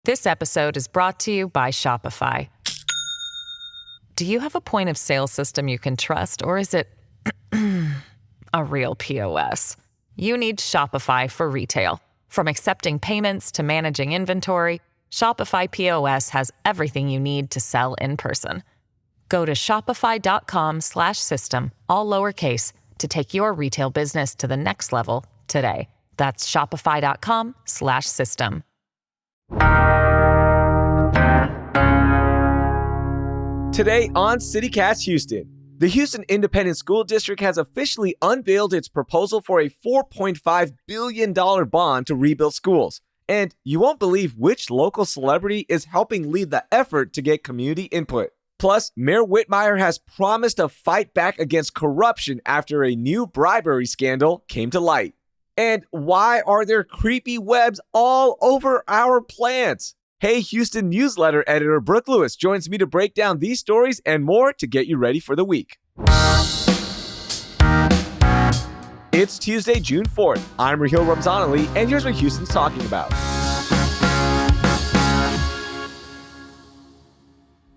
This episode is brought to you by Shopify. Do you have a point of sale system you can trust, or is it a real POS? You need Shopify for retail. From accepting payments to managing inventory, Shopify POS has everything you need to sell in person. Go to shopify.com/system, all lowercase, to take your retail business to the next level today. That's shopify.com/system. Today on CityCast Houston, the Houston Independent School District has officially unveiled its proposal for a $4.5 billion bond to rebuild schools. And you won't believe which local celebrity is helping lead the effort to get community input. Plus, Mayor Whitmire has promised to fight back against corruption after a new bribery scandal came to light. And why are there creepy webs all over our plants? Hey, Houston newsletter editor Brooke Lewis joins me to break down these stories and more to get you ready for the week. It's Tuesday, June 4th. I'm Raheel Ramzanali, and here's what Houston's talking about.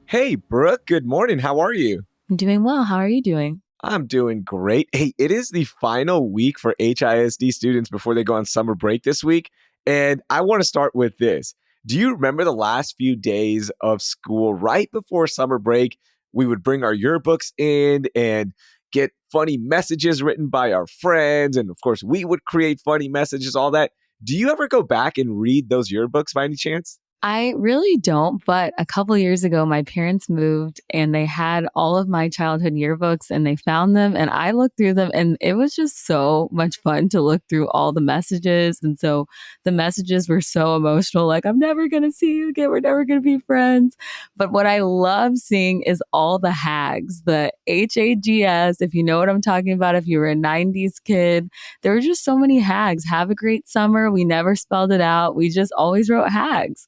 Hey, Brooke, good morning. How are you? I'm doing well. How are you doing? I'm doing great. Hey, it is the final week for HISD students before they go on summer break this week. And I want to start with this. Do you remember the last few days of school right before summer break? We would bring our yearbooks in and get funny messages written by our friends. And of course, we would create funny messages, all that. Do you ever go back and read those yearbooks by any chance? I really don't, but a couple years ago, my parents moved and they had all of my childhood yearbooks and they found them and I looked through them and it was just so much fun to look through all the messages. And so the messages were so emotional, like, I'm never going to see you again. We're never going to be friends. But what I love seeing is all the hags, the HAGS, if you know what I'm talking about, if you were a 90s kid, there were just so many hags. Have a great summer. We never spelled it out. We just always wrote hags.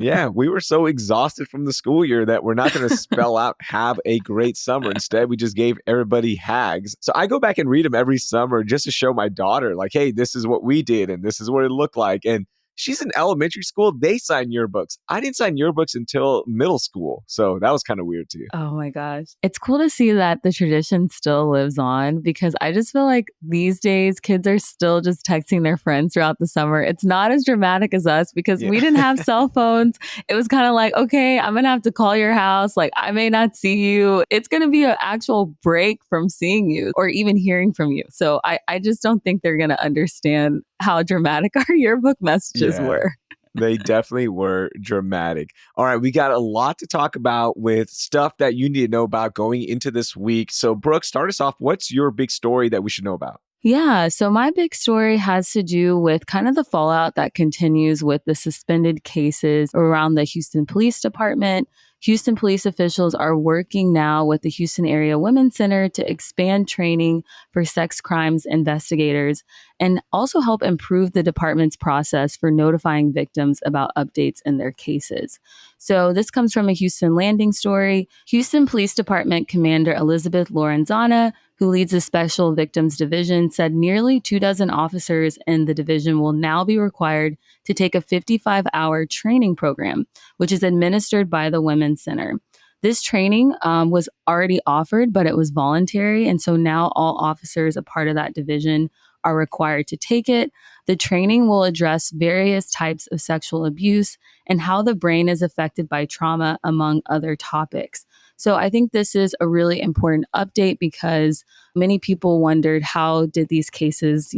Yeah, we were so exhausted from the school year that we're not going to spell out have a great summer. Instead, we just gave everybody hags. So I go back and read them every summer just to show my daughter, like, hey, this is what we did and this is what it looked like. And she's in elementary school. They sign yearbooks. I didn't sign yearbooks until middle school. So that was kind of weird too. Oh my gosh. It's cool to see that the tradition still lives on because I just feel like these days kids are still just texting their friends throughout the summer. It's not as dramatic as us because we didn't have cell phones. It was kind of like, okay, I'm going to have to call your house. Like, I may not see you. It's going to be an actual break from seeing you or even hearing from you. So I just don't think they're going to understand how dramatic our yearbook messages were. They definitely were dramatic. All right, we got a lot to talk about with stuff that you need to know about going into this week. So, Brooke, start us off. What's your big story that we should know about? Yeah, so my big story has to do with kind of the fallout that continues with the suspended cases around the Houston Police Department. Houston police officials are working now with the Houston Area Women's Center to expand training for sex crimes investigators and also help improve the department's process for notifying victims about updates in their cases. So this comes from a Houston Landing story. Houston Police Department Commander Elizabeth Lorenzana, who leads the Special Victims Division, said nearly 24 officers in the division will now be required to take a 55-hour training program, which is administered by the Women's Center. This training was already offered, but it was voluntary. And so now all officers a part of that division are required to take it. The training will address various types of sexual abuse and how the brain is affected by trauma, among other topics. So I think this is a really important update because many people wondered, how did these cases,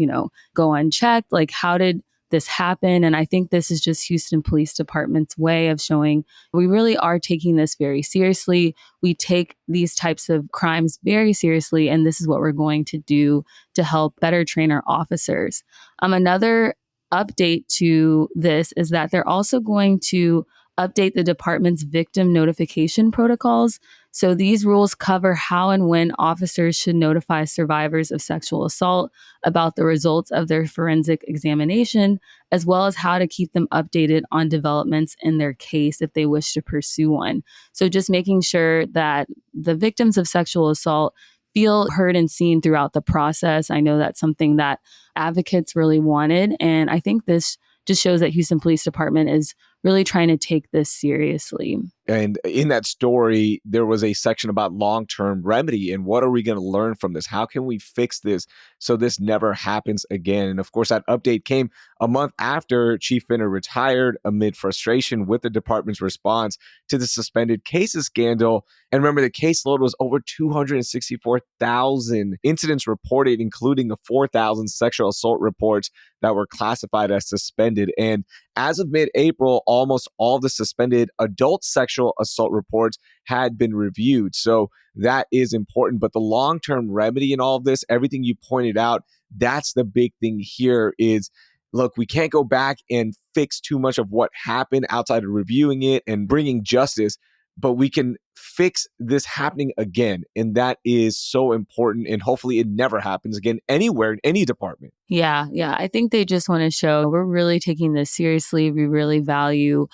go unchecked? Like, how did this happen? And I think this is just Houston Police Department's way of showing we really are taking this very seriously. We take these types of crimes very seriously, and this is what we're going to do to help better train our officers. Another update to this is that they're also going to update the department's victim notification protocols. So these rules cover how and when officers should notify survivors of sexual assault about the results of their forensic examination, as well as how to keep them updated on developments in their case if they wish to pursue one. So just making sure that the victims of sexual assault feel heard and seen throughout the process. I know that's something that advocates really wanted. And I think this just shows that Houston Police Department is really trying to take this seriously. And in that story, there was a section about long-term remedy and what are we going to learn from this? How can we fix this so this never happens again? And of course, that update came a month after Chief Finner retired amid frustration with the department's response to the suspended cases scandal. And remember, the caseload was over 264,000 incidents reported, including the 4,000 sexual assault reports that were classified as suspended. And as of mid-April, almost all the suspended adult sexual assault reports had been reviewed. So that is important. But the long-term remedy in all of this, everything you pointed out, that's the big thing here is, look, we can't go back and fix too much of what happened outside of reviewing it and bringing justice, but we can fix this happening again. And that is so important. And hopefully it never happens again anywhere in any department. Yeah. I think they just want to show we're really taking this seriously. We really value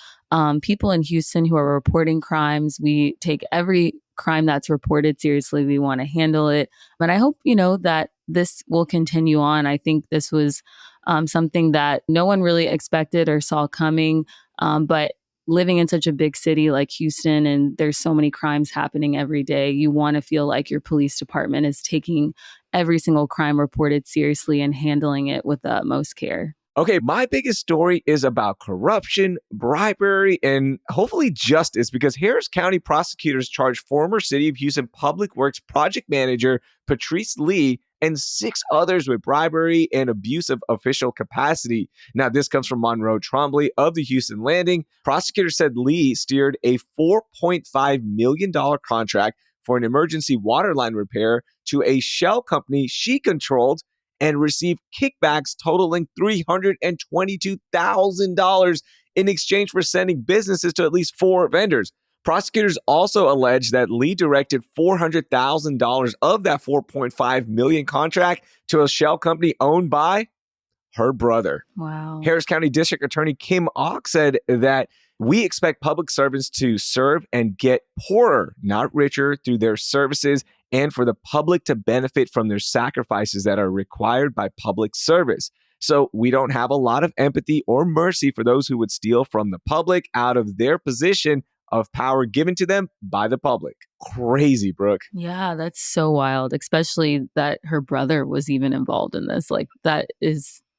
people in Houston who are reporting crimes. We take every crime that's reported seriously. We want to handle it. But I hope, that this will continue on. I think this was something that no one really expected or saw coming. But living in such a big city like Houston, and there's so many crimes happening every day, you want to feel like your police department is taking every single crime reported seriously and handling it with the utmost care. Okay, my biggest story is about corruption, bribery, and hopefully justice because Harris County prosecutors charged former City of Houston Public Works project manager Patrice Lee and 6 others with bribery and abuse of official capacity. Now, this comes from Monroe Trombley of the Houston Landing. Prosecutors said Lee steered a $4.5 million contract for an emergency water line repair to a shell company she controlled and received kickbacks totaling $322,000 in exchange for sending businesses to at least 4 vendors. Prosecutors also allege that Lee directed $400,000 of that $4.5 million contract to a shell company owned by her brother. Wow. Harris County District Attorney Kim Ock said that we expect public servants to serve and get poorer, not richer, through their services and for the public to benefit from their sacrifices that are required by public service. So we don't have a lot of empathy or mercy for those who would steal from the public out of their position of power given to them by the public. Crazy, Brooke. Yeah, that's so wild, especially that her brother was even involved in this.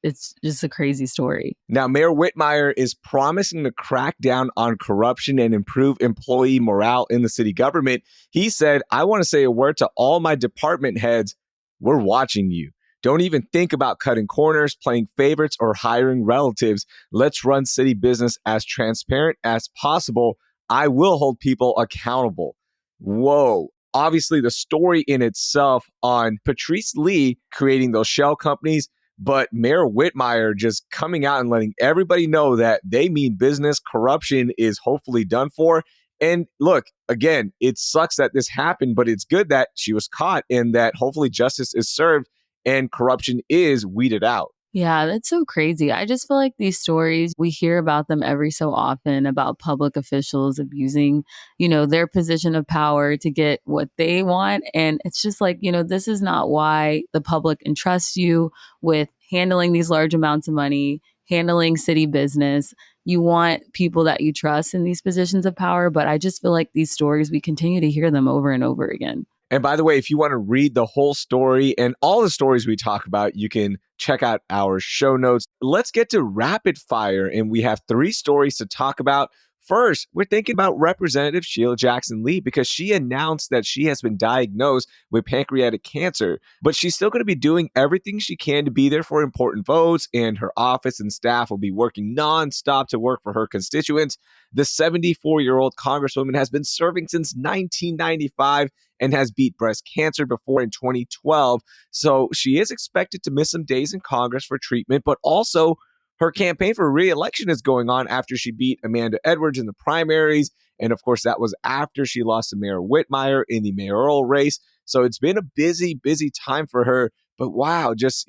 It's just a crazy story. Now, Mayor Whitmire is promising to crack down on corruption and improve employee morale in the city government. He said, I want to say a word to all my department heads. We're watching you. Don't even think about cutting corners, playing favorites, or hiring relatives. Let's run city business as transparent as possible. I will hold people accountable. Whoa. Obviously, the story in itself on Patrice Lee creating those shell companies, but Mayor Whitmire just coming out and letting everybody know that they mean business. Corruption is hopefully done for. And look, again, it sucks that this happened, but it's good that she was caught and that hopefully justice is served and corruption is weeded out. Yeah, that's so crazy. I just feel like these stories, we hear about them every so often about public officials abusing, their position of power to get what they want. And it's just like, this is not why the public entrusts you with handling these large amounts of money, handling city business. You want people that you trust in these positions of power. But I just feel like these stories, we continue to hear them over and over again. And by the way, if you want to read the whole story and all the stories we talk about, you can check out our show notes. Let's get to rapid fire. And we have 3 stories to talk about. First, we're thinking about Representative Sheila Jackson Lee because she announced that she has been diagnosed with pancreatic cancer, but she's still going to be doing everything she can to be there for important votes, and her office and staff will be working nonstop to work for her constituents. The 74-year-old Congresswoman has been serving since 1995 and has beat breast cancer before in 2012. So she is expected to miss some days in Congress for treatment, but also her campaign for re-election is going on after she beat Amanda Edwards in the primaries. And of course, that was after she lost to Mayor Whitmire in the mayoral race. So it's been a busy, busy time for her. But wow, just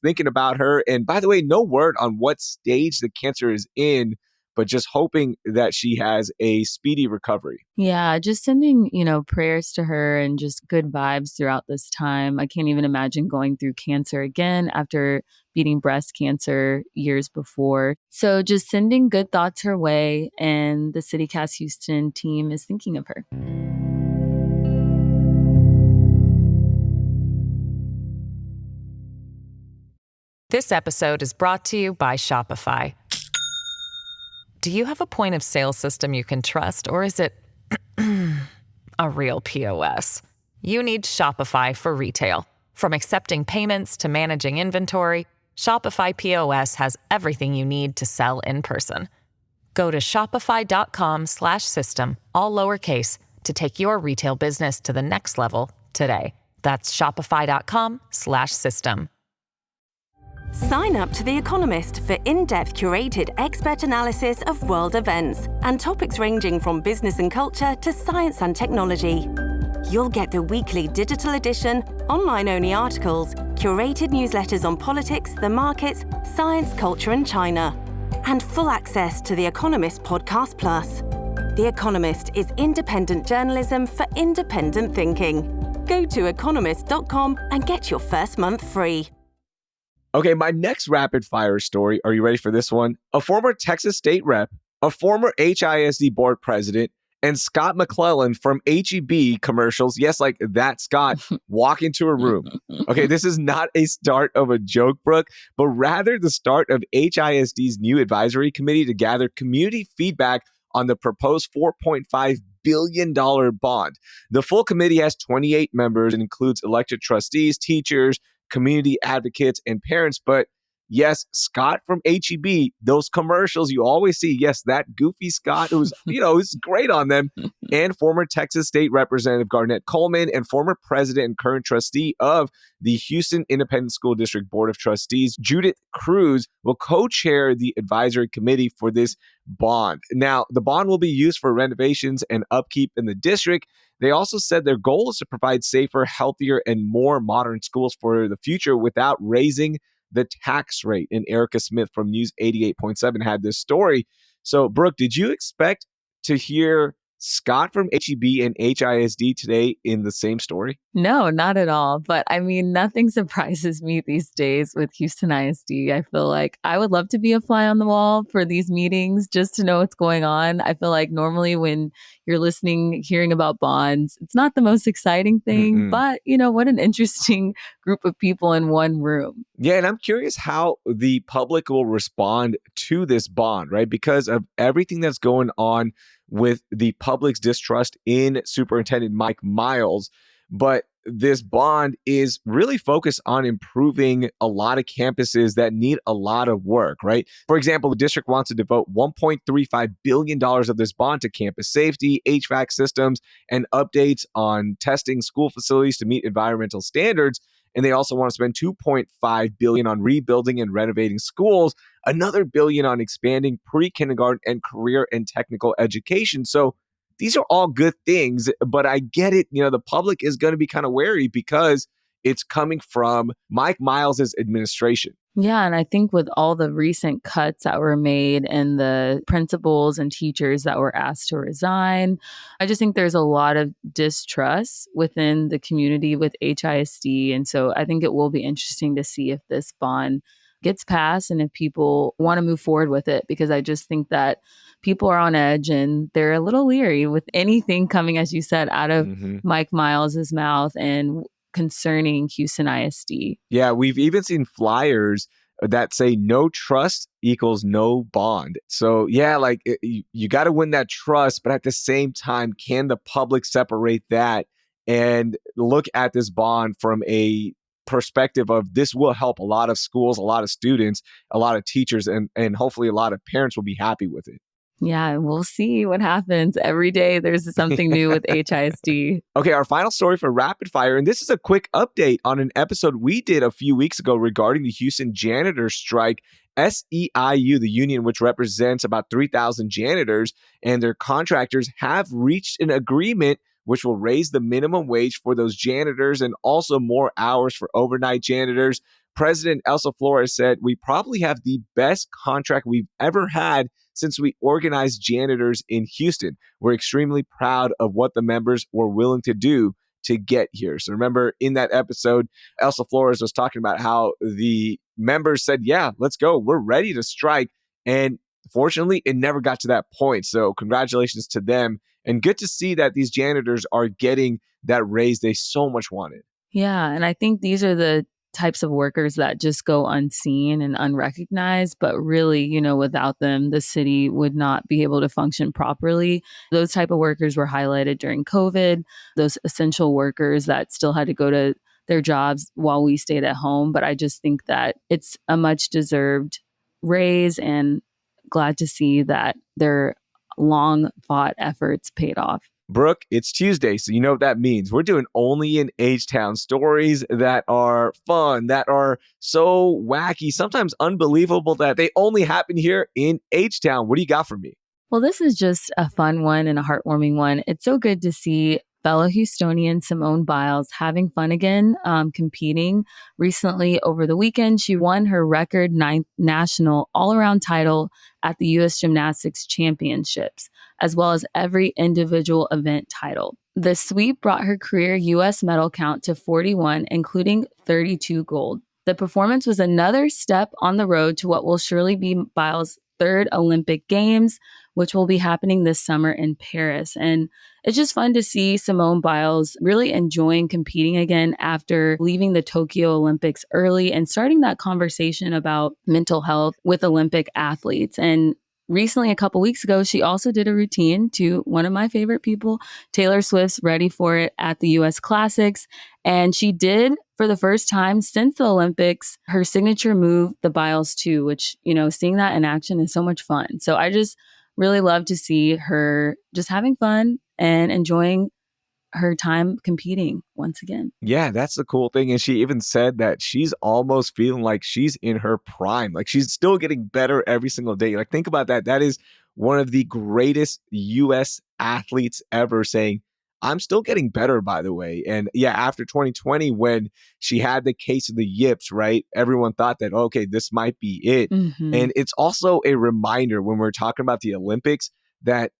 thinking about her. And by the way, no word on what stage the cancer is in. but just hoping that she has a speedy recovery. Yeah, just sending, prayers to her and just good vibes throughout this time. I can't even imagine going through cancer again after beating breast cancer years before. So just sending good thoughts her way, and the CityCast Houston team is thinking of her. This episode is brought to you by Shopify. Do you have a point of sale system you can trust, or is it a real POS? You need Shopify for retail. From accepting payments to managing inventory, Shopify POS has everything you need to sell in person. Go to shopify.com/system, all lowercase, to take your retail business to the next level today. That's shopify.com/system. Sign up to The Economist for in-depth curated expert analysis of world events and topics ranging from business and culture to science and technology. You'll get the weekly digital edition, online-only articles, curated newsletters on politics, the markets, science, culture, and China, and full access to The Economist Podcast Plus. The Economist is independent journalism for independent thinking. Go to economist.com and get your first month free. Okay, my next rapid fire story. Are you ready for this one? A former Texas state rep, a former HISD board president, and Scott McClellan from HEB commercials, yes, like that Scott, walk into a room. Okay, this is not a start of a joke, Brooke, but rather the start of HISD's new advisory committee to gather community feedback on the proposed $4.5 billion bond. The full committee has 28 members and includes elected trustees, teachers, community advocates, and parents. But yes, Scott from HEB, those commercials you always see, yes, that goofy Scott who's, who's great on them, and former Texas State Representative Garnett Coleman and former president and current trustee of the Houston Independent School District Board of Trustees, Judith Cruz, will co-chair the advisory committee for this bond. Now, the bond will be used for renovations and upkeep in the district. They also said their goal is to provide safer, healthier, and more modern schools for the future without raising the tax rate. And Erica Smith from News 88.7 had this story. So, Brooke, did you expect to hear Scott from HEB and HISD today in the same story? No, not at all. But I mean, nothing surprises me these days with Houston ISD. I feel like I would love to be a fly on the wall for these meetings just to know what's going on. I feel like normally when you're listening, hearing about bonds, it's not the most exciting thing, but what an interesting group of people in one room. Yeah, and I'm curious how the public will respond to this bond, right? Because of everything that's going on with the public's distrust in Superintendent Mike Miles. But this bond is really focused on improving a lot of campuses that need a lot of work, right? For example, the district wants to devote $1.35 billion of this bond to campus safety, HVAC systems, and updates on testing school facilities to meet environmental standards. And they also want to spend $2.5 billion on rebuilding and renovating schools, another $1 billion on expanding pre-kindergarten and career and technical education. So these are all good things, but I get it. The public is going to be kind of wary because it's coming from Mike Miles' administration. Yeah, and I think with all the recent cuts that were made and the principals and teachers that were asked to resign, I just think there's a lot of distrust within the community with HISD. And so I think it will be interesting to see if this bond gets passed and if people want to move forward with it, because I just think that people are on edge and they're a little leery with anything coming, as you said, out of Mike Miles's mouth and concerning Houston ISD. Yeah, we've even seen flyers that say no trust equals no bond. So yeah, like you got to win that trust, but at the same time, can the public separate that and look at this bond from a perspective of this will help a lot of schools, a lot of students, a lot of teachers, and hopefully a lot of parents will be happy with it. Yeah, we'll see what happens. Every day there's something new with HISD. Okay, our final story for Rapid Fire, and this is a quick update on an episode we did a few weeks ago regarding the Houston janitor strike. SEIU, the union, which represents about 3,000 janitors and their contractors, have reached an agreement which will raise the minimum wage for those janitors and also more hours for overnight janitors. President Elsa Flores said, "We probably have the best contract we've ever had since we organized janitors in Houston. We're extremely proud of what the members were willing to do to get here. So remember in that episode, Elsa Flores was talking about how the members said, yeah, let's go. We're ready to strike. And fortunately, it never got to that point. So congratulations to them. And good to see that these janitors are getting that raise they so much wanted. Yeah. And I think these are the types of workers that just go unseen and unrecognized, but really, without them, the city would not be able to function properly. Those type of workers were highlighted during COVID, those essential workers that still had to go to their jobs while we stayed at home. But I just think that it's a much deserved raise, and glad to see that their long fought efforts paid off. Brooke, it's Tuesday, so you know what that means. We're doing only in H-Town stories that are fun, that are so wacky, sometimes unbelievable that they only happen here in H-Town. What do you got for me? Well, this is just a fun one and a heartwarming one. It's so good to see fellow Houstonian Simone Biles having fun again, competing. Recently, over the weekend, she won her record 9th national all-around title at the U.S. Gymnastics Championships, as well as every individual event title. The sweep brought her career U.S. medal count to 41, including 32 gold. The performance was another step on the road to what will surely be Biles' third Olympic Games, which will be happening this summer in Paris. And it's just fun to see Simone Biles really enjoying competing again after leaving the Tokyo Olympics early and starting that conversation about mental health with Olympic athletes. And recently, a couple weeks ago, she also did a routine to one of my favorite people, Taylor Swift's Ready for It at the US Classics. And she did, for the first time since the Olympics, her signature move, the Biles 2, which, seeing that in action is so much fun. So I just really love to see her just having fun and enjoying her time competing once again. Yeah, that's the cool thing. And she even said that she's almost feeling like she's in her prime. Like she's still getting better every single day. Like think about that. That is one of the greatest US athletes ever saying, I'm still getting better, by the way. And yeah, after 2020, when she had the case of the yips, right? Everyone thought that, okay, this might be it. Mm-hmm. And it's also a reminder when we're talking about the Olympics that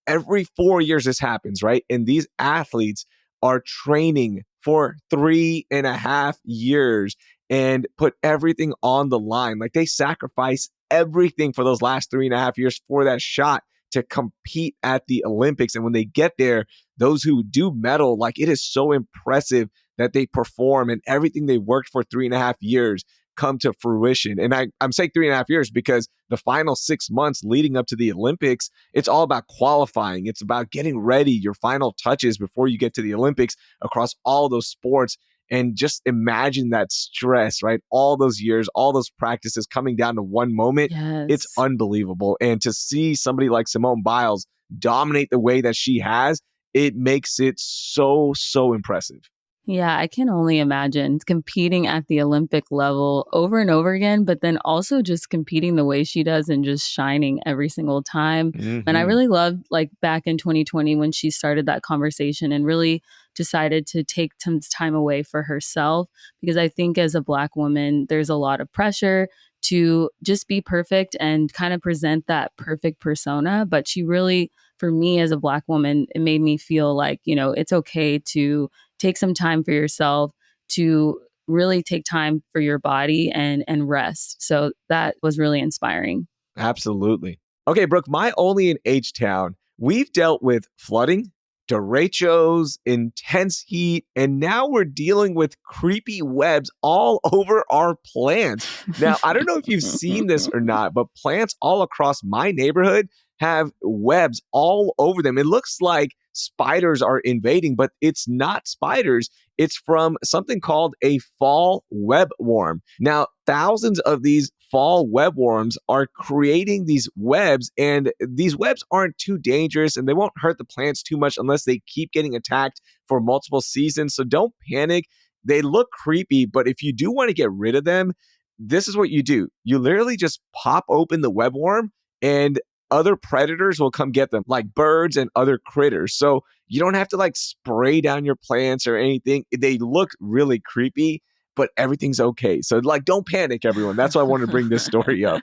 every 4 years this happens, right? And these athletes are training for 3.5 years and put everything on the line. Like they sacrifice everything for those last 3.5 years for that shot to compete at the Olympics. And when they get there, those who do medal, like it is so impressive that they perform and everything they worked for 3.5 years come to fruition. And I'm saying 3.5 years because the final 6 months leading up to the Olympics, it's all about qualifying. It's about getting ready, your final touches before you get to the Olympics across all those sports. And just imagine that stress, right? All those years, all those practices coming down to one moment. Yes. It's unbelievable. And to see somebody like Simone Biles dominate the way that she has, it makes it so, so impressive. Yeah, I can only imagine competing at the Olympic level over and over again, but then also just competing the way she does and just shining every single time. Mm-hmm. And I really loved like back in 2020 when she started that conversation and really decided to take some time away for herself, because I think as a Black woman, there's a lot of pressure to just be perfect and kind of present that perfect persona. But she really, for me as a Black woman, it made me feel like, it's okay to take some time for yourself, to really take time for your body and rest. So that was really inspiring. Absolutely. Okay, Brooke, my only in H-Town, we've dealt with flooding, derechos, intense heat, and now we're dealing with creepy webs all over our plants. Now, I don't know if you've seen this or not, but plants all across my neighborhood have webs all over them. It looks like spiders are invading, but it's not spiders. It's from something called a fall webworm. Now, thousands of these fall webworms are creating these webs, and these webs aren't too dangerous and they won't hurt the plants too much unless they keep getting attacked for multiple seasons. So don't panic. They look creepy, but if you do want to get rid of them, this is what you do. You literally just pop open the webworm and other predators will come get them, like birds and other critters. So you don't have to like spray down your plants or anything. They look really creepy, but everything's okay. So like, don't panic, everyone. That's why I wanted to bring this story up.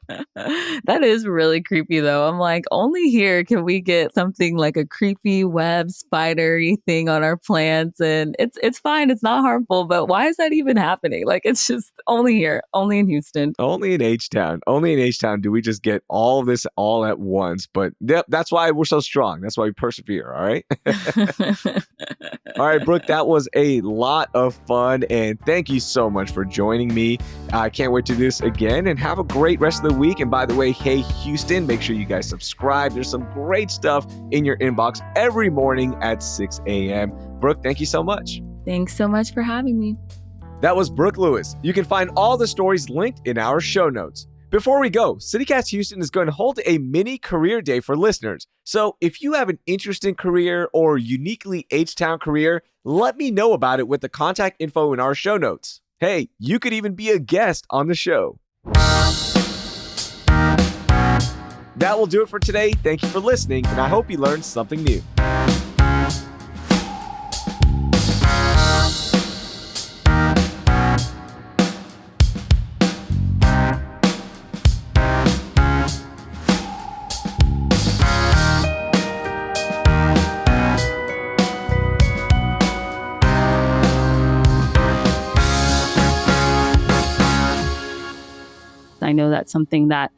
That is really creepy, though. I'm like, only here can we get something like a creepy web spidery thing on our plants, and it's fine, it's not harmful. But why is that even happening? Like, it's just only here, only in Houston. Only in H-Town. Only in H-Town do we just get all of this all at once. But yep, that's why we're so strong. That's why we persevere. All right. All right, Brooke, that was a lot of fun. And thank you so much for joining me. I can't wait to do this again, and have a great rest of the week. And by the way, hey, Houston, make sure you guys subscribe. There's some great stuff in your inbox every morning at 6 a.m. Brooke, thank you so much. Thanks so much for having me. That was Brooke Lewis. You can find all the stories linked in our show notes. Before we go, CityCast Houston is going to hold a mini career day for listeners. So if you have an interesting career or uniquely H-Town career, let me know about it with the contact info in our show notes. Hey, you could even be a guest on the show. That will do it for today. Thank you for listening, and I hope you learned something new. I know that's something that